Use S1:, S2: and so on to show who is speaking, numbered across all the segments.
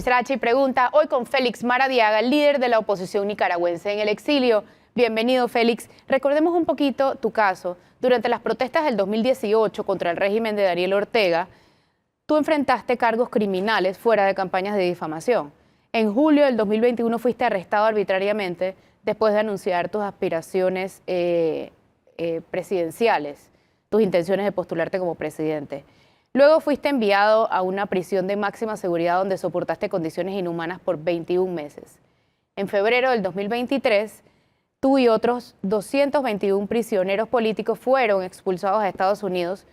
S1: Mr. H pregunta, hoy con Félix Maradiaga, líder de la oposición nicaragüense en el exilio. Bienvenido, Félix. Recordemos un poquito tu caso. Durante las protestas del 2018 contra el régimen de Daniel Ortega, tú enfrentaste cargos criminales fuera de campañas de difamación. En julio del 2021 fuiste arrestado arbitrariamente después de anunciar tus aspiraciones presidenciales, tus intenciones de postularte como presidente. Luego fuiste enviado a una prisión de máxima seguridad donde soportaste condiciones inhumanas por 21 meses. En febrero del 2023, tú y otros 221 prisioneros políticos fueron expulsados a Estados Unidos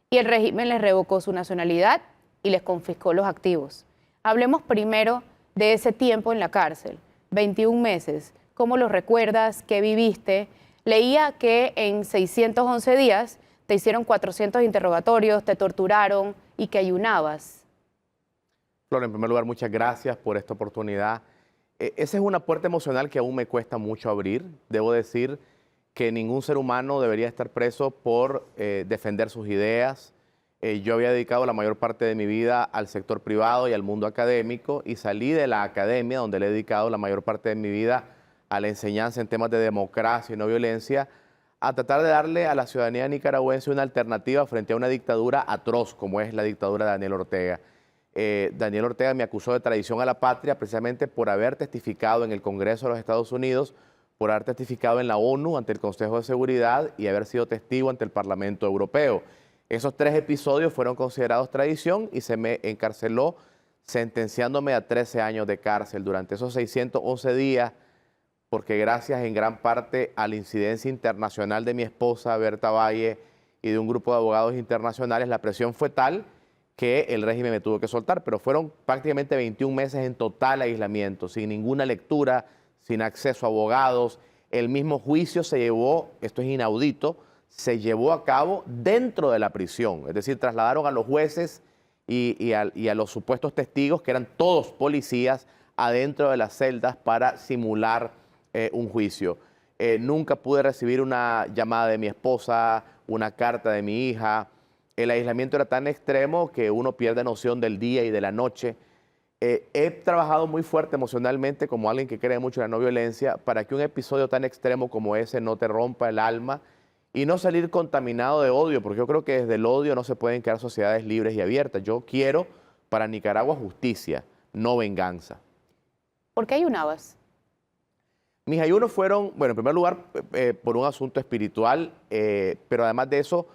S1: y el régimen les revocó su nacionalidad y les confiscó los activos. Hablemos primero de ese tiempo en la cárcel, 21 meses. ¿Cómo lo recuerdas? ¿Qué viviste? Leía que en 611 días te hicieron 400 interrogatorios, te torturaron y que ayunabas.
S2: Flor, en primer lugar, muchas gracias por esta oportunidad. Esa es una puerta emocional que aún me cuesta mucho abrir. Debo decir que ningún ser humano debería estar preso por defender sus ideas. Yo había dedicado la mayor parte de mi vida al sector privado y al mundo académico y salí de la academia, donde le he dedicado la mayor parte de mi vida a la enseñanza en temas de democracia y no violencia, a tratar de darle a la ciudadanía nicaragüense una alternativa frente a una dictadura atroz como es la dictadura de Daniel Ortega. Daniel Ortega me acusó de traición a la patria precisamente por haber testificado en el Congreso de los Estados Unidos, por haber testificado en la ONU ante el Consejo de Seguridad y haber sido testigo ante el Parlamento Europeo. Esos 3 episodios fueron considerados traición y se me encarceló sentenciándome a 13 años de cárcel durante esos 611 días, porque gracias en gran parte a la incidencia internacional de mi esposa, Berta Valle, y de un grupo de abogados internacionales, la presión fue tal que el régimen me tuvo que soltar, pero fueron prácticamente 21 meses en total aislamiento, sin ninguna lectura, sin acceso a abogados. El mismo juicio se llevó, esto es inaudito, se llevó a cabo dentro de la prisión, es decir, trasladaron a los jueces y a los supuestos testigos, que eran todos policías, adentro de las celdas para simular un juicio. Nunca pude recibir una llamada de mi esposa, una carta de mi hija. El aislamiento era tan extremo que uno pierde noción del día y de la noche. He trabajado muy fuerte emocionalmente como alguien que cree mucho en la no violencia para que un episodio tan extremo como ese no te rompa el alma y no salir contaminado de odio, porque yo creo que desde el odio no se pueden crear sociedades libres y abiertas. Yo quiero para Nicaragua justicia, no venganza.
S1: ¿Por qué ayunabas?
S2: Mis ayunos fueron, bueno, en primer lugar, por un asunto espiritual, pero además de eso,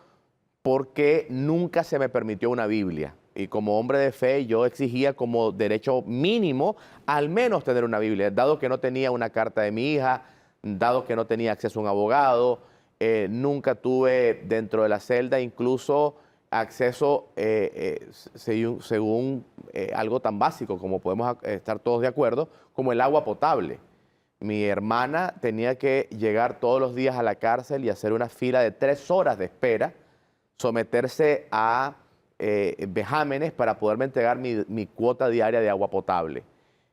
S2: porque nunca se me permitió una Biblia. Y como hombre de fe, yo exigía como derecho mínimo al menos tener una Biblia, dado que no tenía una carta de mi hija, dado que no tenía acceso a un abogado, nunca tuve dentro de la celda incluso acceso, según algo tan básico como podemos estar todos de acuerdo, como el agua potable. Mi hermana tenía que llegar todos los días a la cárcel y hacer una fila de 3 horas de espera, someterse a vejámenes para poderme entregar mi cuota diaria de agua potable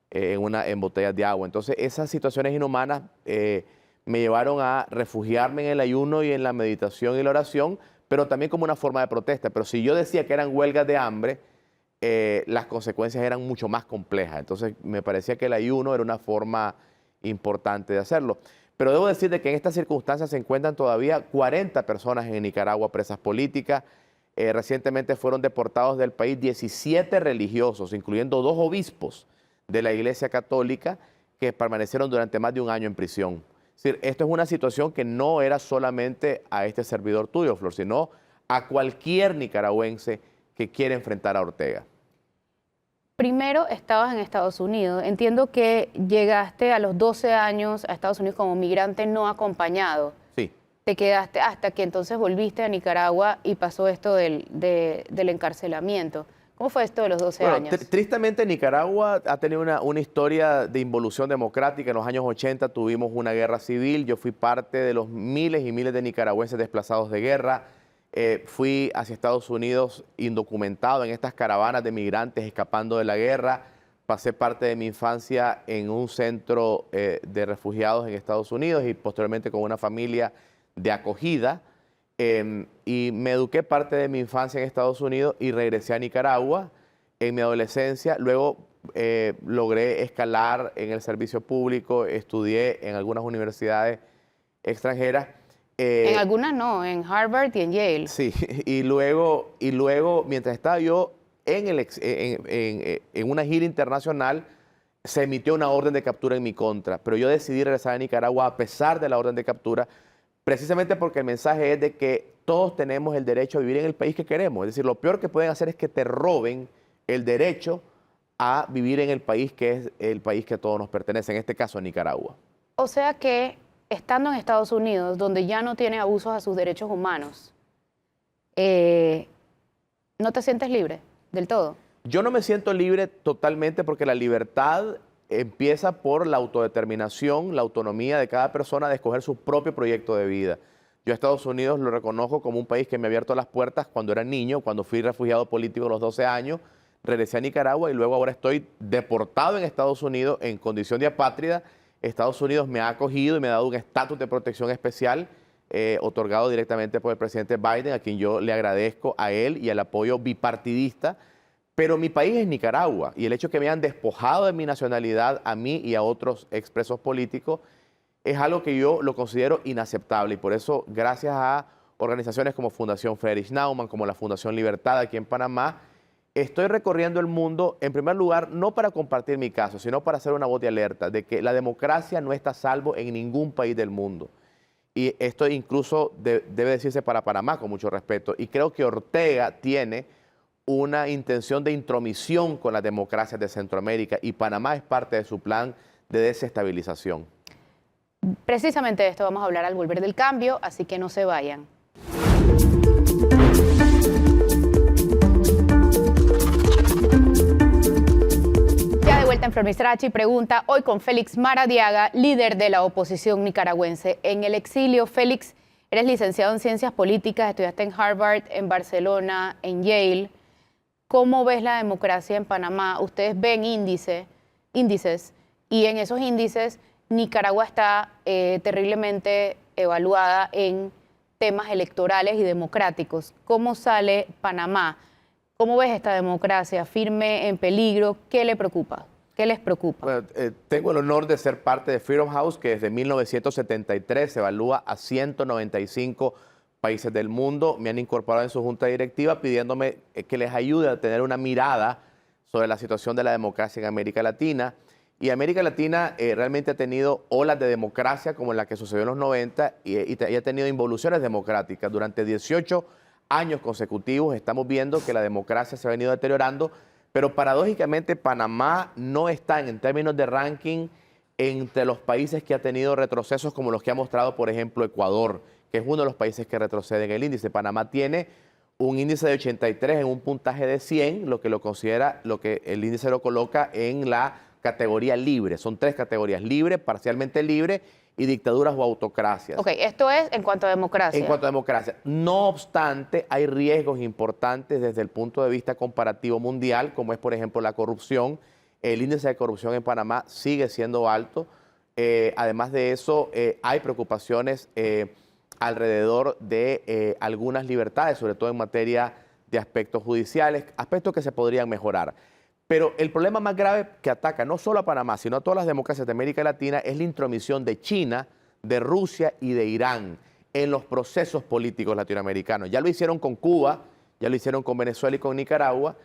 S2: en botellas de agua. Entonces, esas situaciones inhumanas me llevaron a refugiarme en el ayuno y en la meditación y la oración, pero también como una forma de protesta. Pero si yo decía que eran huelgas de hambre, las consecuencias eran mucho más complejas. Entonces, me parecía que el ayuno era una forma importante de hacerlo. Pero debo decirte que en estas circunstancias se encuentran todavía 40 personas en Nicaragua presas políticas. Recientemente fueron deportados del país 17 religiosos, incluyendo 2 obispos de la Iglesia Católica que permanecieron durante más de un año en prisión. Es decir, esto es una situación que no era solamente a este servidor tuyo, Flor, sino a cualquier nicaragüense que quiera enfrentar a Ortega.
S1: Primero estabas en Estados Unidos. Entiendo que llegaste a los 12 años a Estados Unidos como migrante no acompañado.
S2: Sí.
S1: Te quedaste hasta que entonces volviste a Nicaragua y pasó esto del encarcelamiento. ¿Cómo fue esto de los 12 años?
S2: Tristemente Nicaragua ha tenido una historia de involución democrática. En los años 80 tuvimos una guerra civil. Yo fui parte de los miles y miles de nicaragüenses desplazados de guerra. Fui hacia Estados Unidos indocumentado en estas caravanas de migrantes escapando de la guerra. Pasé parte de mi infancia en un centro de refugiados en Estados Unidos y posteriormente con una familia de acogida. Y me eduqué parte de mi infancia en Estados Unidos y regresé a Nicaragua en mi adolescencia. Luego logré escalar en el servicio público, estudié en algunas universidades extranjeras.
S1: En algunas no, en Harvard y en Yale.
S2: Sí, y luego mientras estaba yo en una gira internacional, se emitió una orden de captura en mi contra, pero yo decidí regresar a Nicaragua a pesar de la orden de captura, precisamente porque el mensaje es de que todos tenemos el derecho a vivir en el país que queremos. Es decir, lo peor que pueden hacer es que te roben el derecho a vivir en el país que es el país que a todos nos pertenece, en este caso Nicaragua.
S1: O sea que estando en Estados Unidos, donde ya no tiene abusos a sus derechos humanos, ¿no te sientes libre del todo?
S2: Yo no me siento libre totalmente porque la libertad empieza por la autodeterminación, la autonomía de cada persona de escoger su propio proyecto de vida. Yo a Estados Unidos lo reconozco como un país que me ha abierto las puertas cuando era niño, cuando fui refugiado político a los 12 años, regresé a Nicaragua y luego ahora estoy deportado en Estados Unidos en condición de apátrida. Estados Unidos me ha acogido y me ha dado un estatus de protección especial otorgado directamente por el presidente Biden, a quien yo le agradezco a él y al apoyo bipartidista. Pero mi país es Nicaragua y el hecho que me hayan despojado de mi nacionalidad a mí y a otros expresos políticos es algo que yo lo considero inaceptable y por eso, gracias a organizaciones como Fundación Friedrich Naumann, como la Fundación Libertad aquí en Panamá, estoy recorriendo el mundo, en primer lugar, no para compartir mi caso, sino para hacer una voz de alerta de que la democracia no está a salvo en ningún país del mundo. Y esto incluso debe decirse para Panamá con mucho respeto. Y creo que Ortega tiene una intención de intromisión con las democracias de Centroamérica y Panamá es parte de su plan de desestabilización.
S1: Precisamente de esto vamos a hablar al volver del cambio, así que no se vayan. Ya de vuelta en From Strachi pregunta hoy con Félix Maradiaga, líder de la oposición nicaragüense en el exilio. Félix, eres licenciado en Ciencias Políticas, estudiaste en Harvard, en Barcelona, en Yale. ¿Cómo ves la democracia en Panamá? Ustedes ven índices y en esos índices Nicaragua está terriblemente evaluada en temas electorales y democráticos. ¿Cómo sale Panamá? ¿Cómo ves esta democracia? ¿Firme, en peligro? ¿Qué le preocupa? ¿Qué les preocupa?
S2: Bueno, tengo el honor de ser parte de Freedom House, que desde 1973 se evalúa a 195 países del mundo. Me han incorporado en su junta directiva pidiéndome que les ayude a tener una mirada sobre la situación de la democracia en América Latina. Y América Latina realmente ha tenido olas de democracia como la que sucedió en los 90 y ha tenido involuciones democráticas. Durante 18 años consecutivos estamos viendo que la democracia se ha venido deteriorando, pero paradójicamente Panamá no está en términos de ranking entre los países que ha tenido retrocesos como los que ha mostrado, por ejemplo, Ecuador, que es uno de los países que retrocede en el índice. Panamá tiene un índice de 83 en un puntaje de 100, lo que el índice lo coloca en la categoría libre. Son 3 categorías: libre, parcialmente libre y dictaduras o autocracias.
S1: Ok, esto es en cuanto a democracia.
S2: En cuanto a democracia. No obstante, hay riesgos importantes desde el punto de vista comparativo mundial, como es, por ejemplo, la corrupción. El índice de corrupción en Panamá sigue siendo alto. Además de eso, hay preocupaciones alrededor de algunas libertades, sobre todo en materia de aspectos judiciales, aspectos que se podrían mejorar. Pero el problema más grave que ataca no solo a Panamá, sino a todas las democracias de América Latina es la intromisión de China, de Rusia y de Irán en los procesos políticos latinoamericanos. Ya lo hicieron con Cuba, ya lo hicieron con Venezuela y con Nicaragua,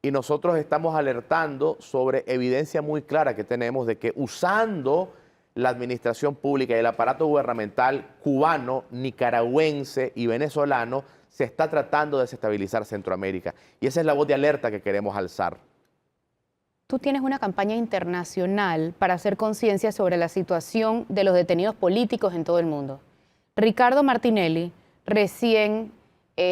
S2: y nosotros estamos alertando sobre evidencia muy clara que tenemos de que usando la administración pública y el aparato gubernamental cubano, nicaragüense y venezolano, se está tratando de desestabilizar Centroamérica. Y esa es la voz de alerta que queremos alzar.
S1: Tú tienes una campaña internacional para hacer conciencia sobre la situación de los detenidos políticos en todo el mundo. Ricardo Martinelli, recién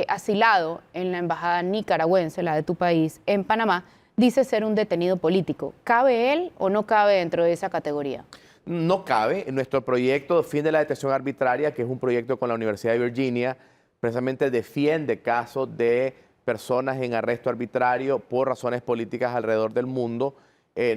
S1: asilado en la embajada nicaragüense, la de tu país, en Panamá, dice ser un detenido político. ¿Cabe él o no cabe dentro de esa categoría?
S2: No cabe. Nuestro proyecto Fin de la Detención Arbitraria, que es un proyecto con la Universidad de Virginia, precisamente defiende casos de personas en arresto arbitrario por razones políticas alrededor del mundo.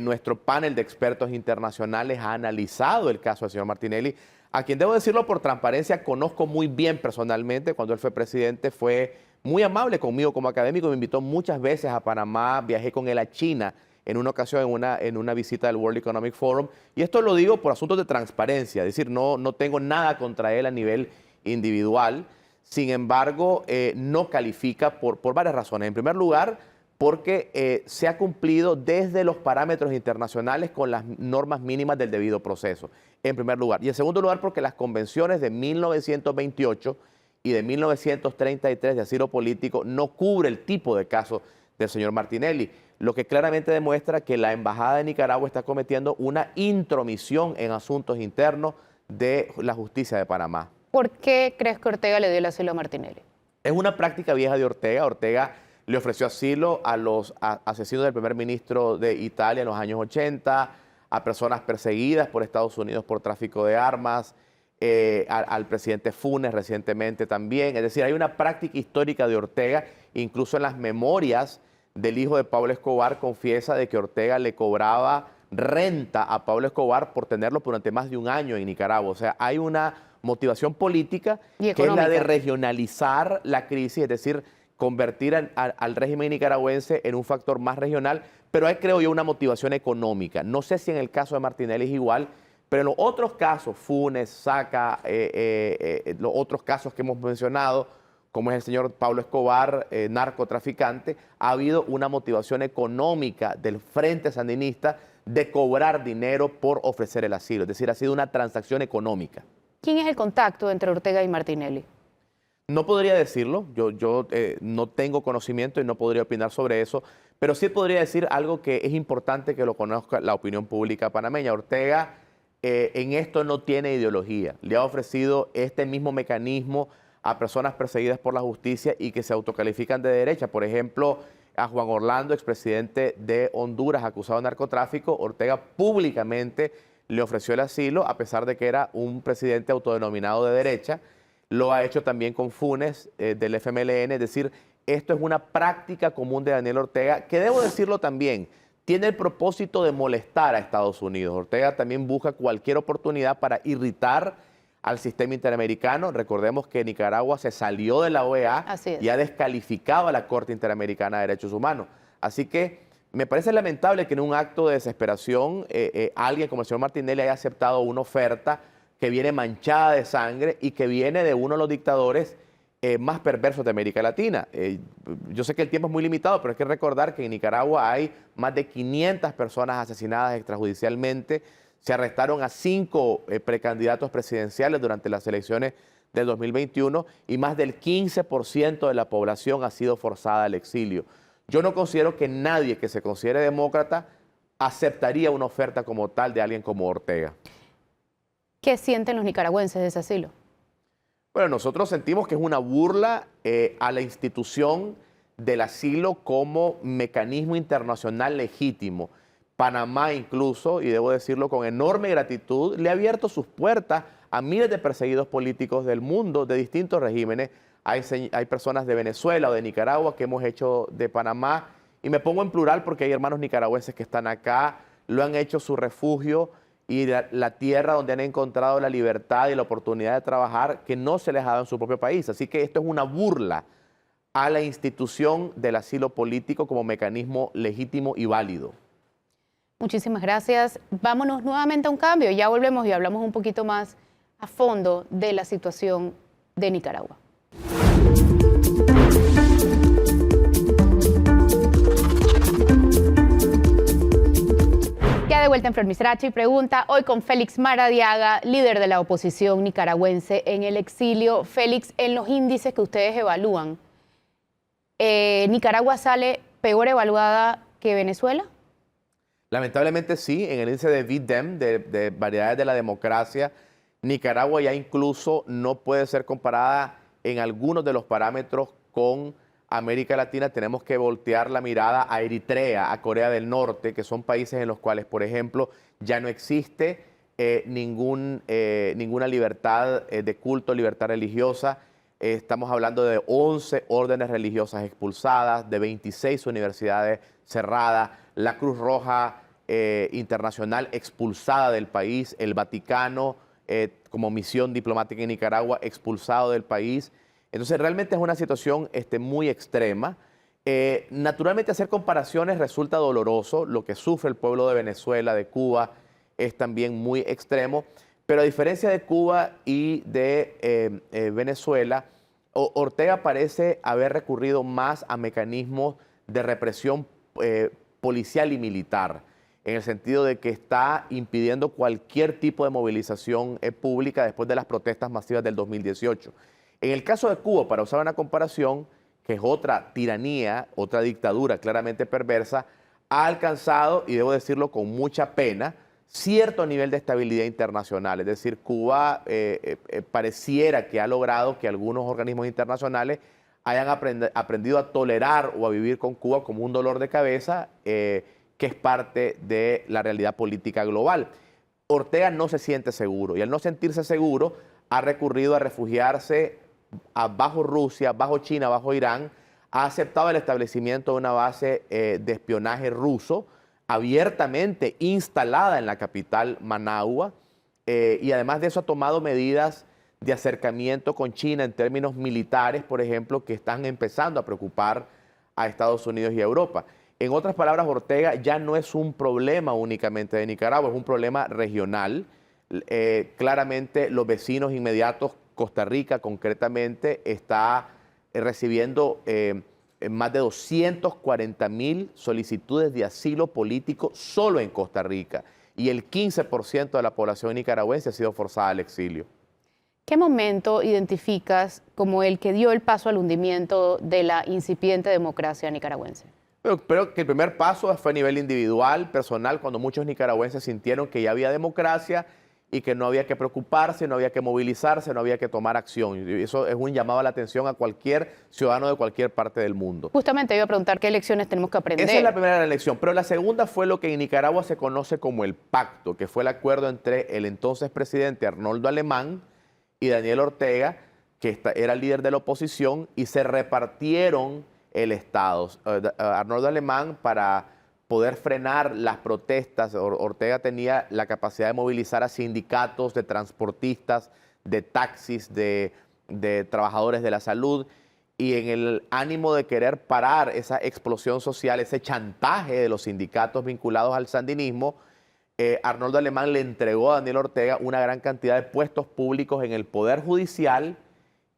S2: Nuestro panel de expertos internacionales ha analizado el caso del señor Martinelli, a quien, debo decirlo por transparencia, conozco muy bien personalmente. Cuando él fue presidente fue muy amable conmigo como académico, me invitó muchas veces a Panamá, viajé con él a China en una ocasión en una visita del World Economic Forum. Y esto lo digo por asuntos de transparencia, es decir, no tengo nada contra él a nivel individual. Sin embargo, no califica por varias razones. En primer lugar, porque se ha cumplido desde los parámetros internacionales con las normas mínimas del debido proceso, en primer lugar. Y en segundo lugar, porque las convenciones de 1928 y de 1933 de asilo político no cubre el tipo de caso del señor Martinelli, lo que claramente demuestra que la Embajada de Nicaragua está cometiendo una intromisión en asuntos internos de la justicia de Panamá.
S1: ¿Por qué crees que Ortega le dio el asilo a Martinelli?
S2: Es una práctica vieja de Ortega. Ortega le ofreció asilo a los asesinos del primer ministro de Italia en los años 80, a personas perseguidas por Estados Unidos por tráfico de armas, al presidente Funes recientemente también. Es decir, hay una práctica histórica de Ortega, incluso en las memorias del hijo de Pablo Escobar confiesa de que Ortega le cobraba renta a Pablo Escobar por tenerlo durante más de un año en Nicaragua. O sea, hay una motivación política que es la de regionalizar la crisis, es decir, convertir al régimen nicaragüense en un factor más regional, pero hay, creo yo, una motivación económica. No sé si en el caso de Martinelli es igual, pero en los otros casos, Funes, Saca, los otros casos que hemos mencionado, como es el señor Pablo Escobar, narcotraficante, ha habido una motivación económica del Frente Sandinista de cobrar dinero por ofrecer el asilo. Es decir, ha sido una transacción económica.
S1: ¿Quién es el contacto entre Ortega y Martinelli?
S2: No podría decirlo, yo no tengo conocimiento y no podría opinar sobre eso, pero sí podría decir algo que es importante que lo conozca la opinión pública panameña. Ortega en esto no tiene ideología, le ha ofrecido este mismo mecanismo a personas perseguidas por la justicia y que se autocalifican de derecha. Por ejemplo, a Juan Orlando, expresidente de Honduras, acusado de narcotráfico, Ortega públicamente le ofreció el asilo, a pesar de que era un presidente autodenominado de derecha. Lo ha hecho también con Funes, del FMLN, es decir, esto es una práctica común de Daniel Ortega, que debo decirlo también, tiene el propósito de molestar a Estados Unidos. Ortega también busca cualquier oportunidad para irritar al sistema interamericano. Recordemos que Nicaragua se salió de la OEA y ha descalificado a la Corte Interamericana de Derechos Humanos. Así que me parece lamentable que en un acto de desesperación alguien como el señor Martinelli haya aceptado una oferta que viene manchada de sangre y que viene de uno de los dictadores más perversos de América Latina. Yo sé que el tiempo es muy limitado, pero hay que recordar que en Nicaragua hay más de 500 personas asesinadas extrajudicialmente. Se arrestaron a 5 precandidatos presidenciales durante las elecciones del 2021 y más del 15% de la población ha sido forzada al exilio. Yo no considero que nadie que se considere demócrata aceptaría una oferta como tal de alguien como Ortega.
S1: ¿Qué sienten los nicaragüenses de ese asilo?
S2: Bueno, nosotros sentimos que es una burla a la institución del asilo como mecanismo internacional legítimo. Panamá incluso, y debo decirlo con enorme gratitud, le ha abierto sus puertas a miles de perseguidos políticos del mundo, de distintos regímenes. Hay personas de Venezuela o de Nicaragua que hemos hecho de Panamá, y me pongo en plural porque hay hermanos nicaragüenses que están acá, lo han hecho su refugio y la tierra donde han encontrado la libertad y la oportunidad de trabajar que no se les ha dado en su propio país. Así que esto es una burla a la institución del asilo político como mecanismo legítimo y válido.
S1: Muchísimas gracias. Vámonos nuevamente a un cambio. Ya volvemos y hablamos un poquito más a fondo de la situación de Nicaragua. Ya de vuelta en Flor Pregunta, hoy con Félix Maradiaga, líder de la oposición nicaragüense en el exilio. Félix, en los índices que ustedes evalúan, ¿Nicaragua sale peor evaluada que Venezuela?
S2: Lamentablemente sí, en el índice de VDEM, de variedades de la democracia, Nicaragua ya incluso no puede ser comparada en algunos de los parámetros con América Latina. Tenemos que voltear la mirada a Eritrea, a Corea del Norte, que son países en los cuales, por ejemplo, ya no existe ninguna libertad de culto, libertad religiosa. Estamos hablando de 11 órdenes religiosas expulsadas, de 26 universidades cerradas, la Cruz Roja Internacional expulsada del país, el Vaticano como misión diplomática en Nicaragua expulsado del país. Entonces realmente es una situación muy extrema. Naturalmente hacer comparaciones resulta doloroso. Lo que sufre el pueblo de Venezuela, de Cuba, es también muy extremo. Pero a diferencia de Cuba y de Venezuela, Ortega parece haber recurrido más a mecanismos de represión policial y militar, en el sentido de que está impidiendo cualquier tipo de movilización pública después de las protestas masivas del 2018. En el caso de Cuba, para usar una comparación, que es otra tiranía, otra dictadura claramente perversa, ha alcanzado, y debo decirlo con mucha pena, cierto nivel de estabilidad internacional. Es decir, Cuba pareciera que ha logrado que algunos organismos internacionales hayan aprendido a tolerar o a vivir con Cuba como un dolor de cabeza, que es parte de la realidad política global. Ortega no se siente seguro, y al no sentirse seguro ha recurrido a refugiarse bajo Rusia, bajo China, bajo Irán. Ha aceptado el establecimiento de una base de espionaje ruso abiertamente instalada en la capital, Managua, y además de eso ha tomado medidas de acercamiento con China en términos militares, por ejemplo, que están empezando a preocupar a Estados Unidos y a Europa. En otras palabras, Ortega ya no es un problema únicamente de Nicaragua, es un problema regional. Claramente los vecinos inmediatos, Costa Rica concretamente, está recibiendo más de 240,000 solicitudes de asilo político solo en Costa Rica, y el 15% de la población nicaragüense ha sido forzada al exilio.
S1: ¿Qué momento identificas como el que dio el paso al hundimiento de la incipiente democracia nicaragüense?
S2: Pero creo que el primer paso fue a nivel individual, personal, cuando muchos nicaragüenses sintieron que ya había democracia y que no había que preocuparse, no había que movilizarse, no había que tomar acción. Y eso es un llamado a la atención a cualquier ciudadano de cualquier parte del mundo.
S1: Justamente iba a preguntar qué lecciones tenemos que aprender.
S2: Esa es la primera lección, pero la segunda fue lo que en Nicaragua se conoce como el pacto, que fue el acuerdo entre el entonces presidente Arnoldo Alemán y Daniel Ortega, que era el líder de la oposición, y se repartieron el Estado. Arnoldo Alemán, para poder frenar las protestas, Ortega tenía la capacidad de movilizar a sindicatos de transportistas, de taxis, de trabajadores de la salud, y en el ánimo de querer parar esa explosión social, ese chantaje de los sindicatos vinculados al sandinismo, Arnoldo Alemán le entregó a Daniel Ortega una gran cantidad de puestos públicos en el Poder Judicial,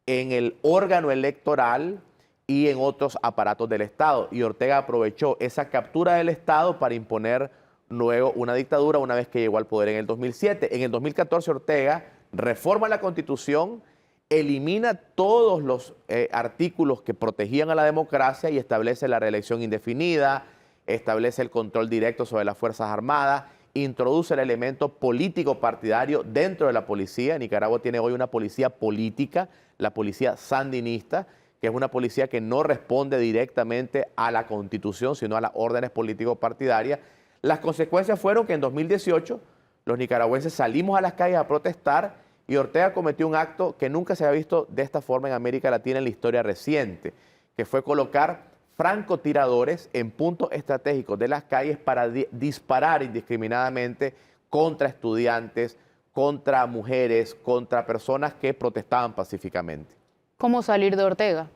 S2: en el órgano electoral y en otros aparatos del Estado. Y Ortega aprovechó esa captura del Estado para imponer luego una dictadura una vez que llegó al poder en el 2007. En el 2014 Ortega reforma la Constitución, elimina todos los artículos que protegían a la democracia y establece la reelección indefinida, establece el control directo sobre las Fuerzas Armadas, introduce el elemento político partidario dentro de la policía. Nicaragua tiene hoy una policía política, la policía sandinista, que es una policía que no responde directamente a la Constitución, sino a las órdenes político-partidarias. Las consecuencias fueron que en 2018 los nicaragüenses salimos a las calles a protestar y Ortega cometió un acto que nunca se había visto de esta forma en América Latina en la historia reciente, que fue colocar francotiradores en puntos estratégicos de las calles para disparar indiscriminadamente contra estudiantes, contra mujeres, contra personas que protestaban pacíficamente.
S1: ¿Cómo salir de Ortega?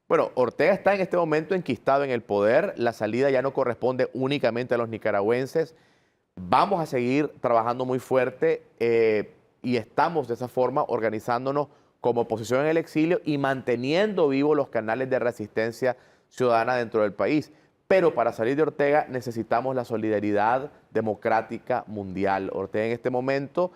S2: Bueno, Ortega está en este momento enquistado en el poder. La salida ya no corresponde únicamente a los nicaragüenses. Vamos a seguir trabajando muy fuerte y estamos de esa forma organizándonos como oposición en el exilio y manteniendo vivos los canales de resistencia ciudadana dentro del país. Pero para salir de Ortega necesitamos la solidaridad democrática mundial. Ortega en este momento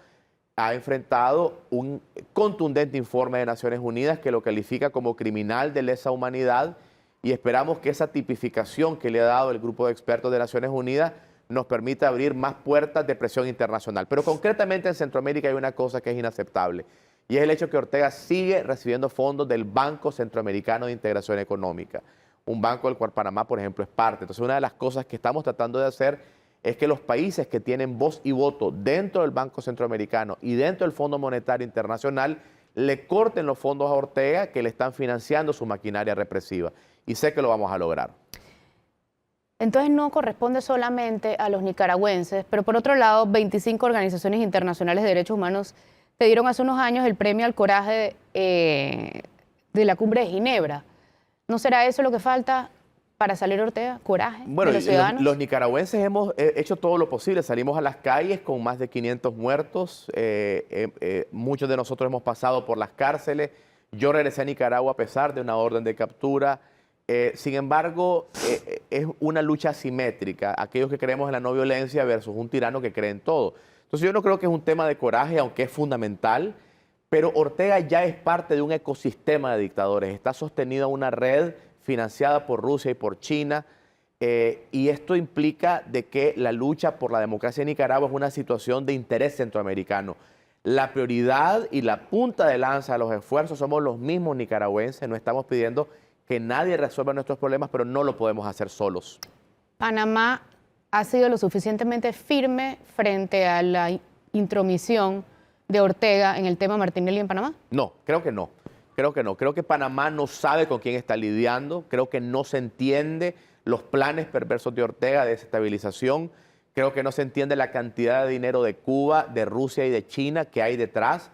S2: ha enfrentado un contundente informe de Naciones Unidas que lo califica como criminal de lesa humanidad, y esperamos que esa tipificación que le ha dado el grupo de expertos de Naciones Unidas nos permita abrir más puertas de presión internacional. Pero concretamente en Centroamérica hay una cosa que es inaceptable, y es el hecho que Ortega sigue recibiendo fondos del Banco Centroamericano de Integración Económica, un banco del cual Panamá, por ejemplo, es parte. Entonces, una de las cosas que estamos tratando de hacer es que los países que tienen voz y voto dentro del Banco Centroamericano y dentro del Fondo Monetario Internacional le corten los fondos a Ortega, que le están financiando su maquinaria represiva. Y sé que lo vamos a lograr.
S1: Entonces no corresponde solamente a los nicaragüenses, pero por otro lado, 25 organizaciones internacionales de derechos humanos te dieron hace unos años el premio al coraje de la Cumbre de Ginebra. ¿No será eso lo que falta para salir Ortega? ¿Coraje
S2: Bueno,
S1: de los ciudadanos?
S2: los nicaragüenses hemos hecho todo lo posible. Salimos a las calles con más de 500 muertos. Muchos de nosotros hemos pasado por las cárceles. Yo regresé a Nicaragua a pesar de una orden de captura. Sin embargo, es una lucha asimétrica. Aquellos que creemos en la no violencia versus un tirano que cree en todo. Entonces yo no creo que es un tema de coraje, aunque es fundamental. Pero Ortega ya es parte de un ecosistema de dictadores. Está sostenida una red financiada por Rusia y por China, y esto implica de que la lucha por la democracia en Nicaragua es una situación de interés centroamericano. La prioridad y la punta de lanza de los esfuerzos somos los mismos nicaragüenses. No estamos pidiendo que nadie resuelva nuestros problemas, pero no lo podemos hacer solos.
S1: ¿Panamá ha sido lo suficientemente firme frente a la intromisión de Ortega en el tema Martinelli en Panamá?
S2: No, creo que no. Creo que no. Creo que Panamá no sabe con quién está lidiando. Creo que no se entiende los planes perversos de Ortega de desestabilización. Creo que no se entiende la cantidad de dinero de Cuba, de Rusia y de China que hay detrás.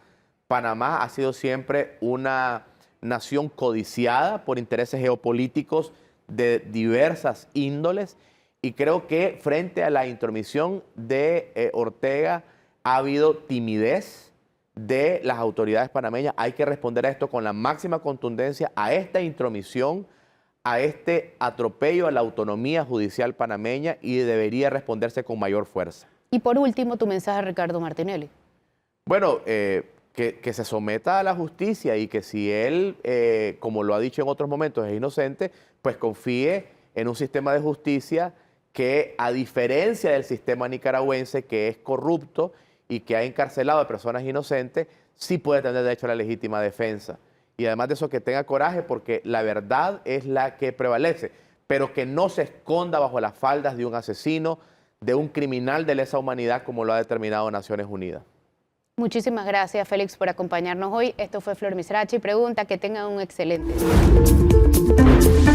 S2: Panamá ha sido siempre una nación codiciada por intereses geopolíticos de diversas índoles. Y creo que frente a la intromisión de Ortega ha habido timidez de las autoridades panameñas. Hay que responder a esto con la máxima contundencia, a esta intromisión, a este atropello a la autonomía judicial panameña, y debería responderse con mayor fuerza.
S1: Y por último, tu mensaje a Ricardo Martinelli.
S2: Bueno, que se someta a la justicia y que si él, como lo ha dicho en otros momentos, es inocente, pues confíe en un sistema de justicia que, a diferencia del sistema nicaragüense, que es corrupto y que ha encarcelado a personas inocentes, sí puede tener derecho a la legítima defensa. Y además de eso, que tenga coraje, porque la verdad es la que prevalece, pero que no se esconda bajo las faldas de un asesino, de un criminal de lesa humanidad, como lo ha determinado Naciones Unidas.
S1: Muchísimas gracias, Félix, por acompañarnos hoy. Esto fue Flor Misrachi Pregunta. Que tengan un excelente día.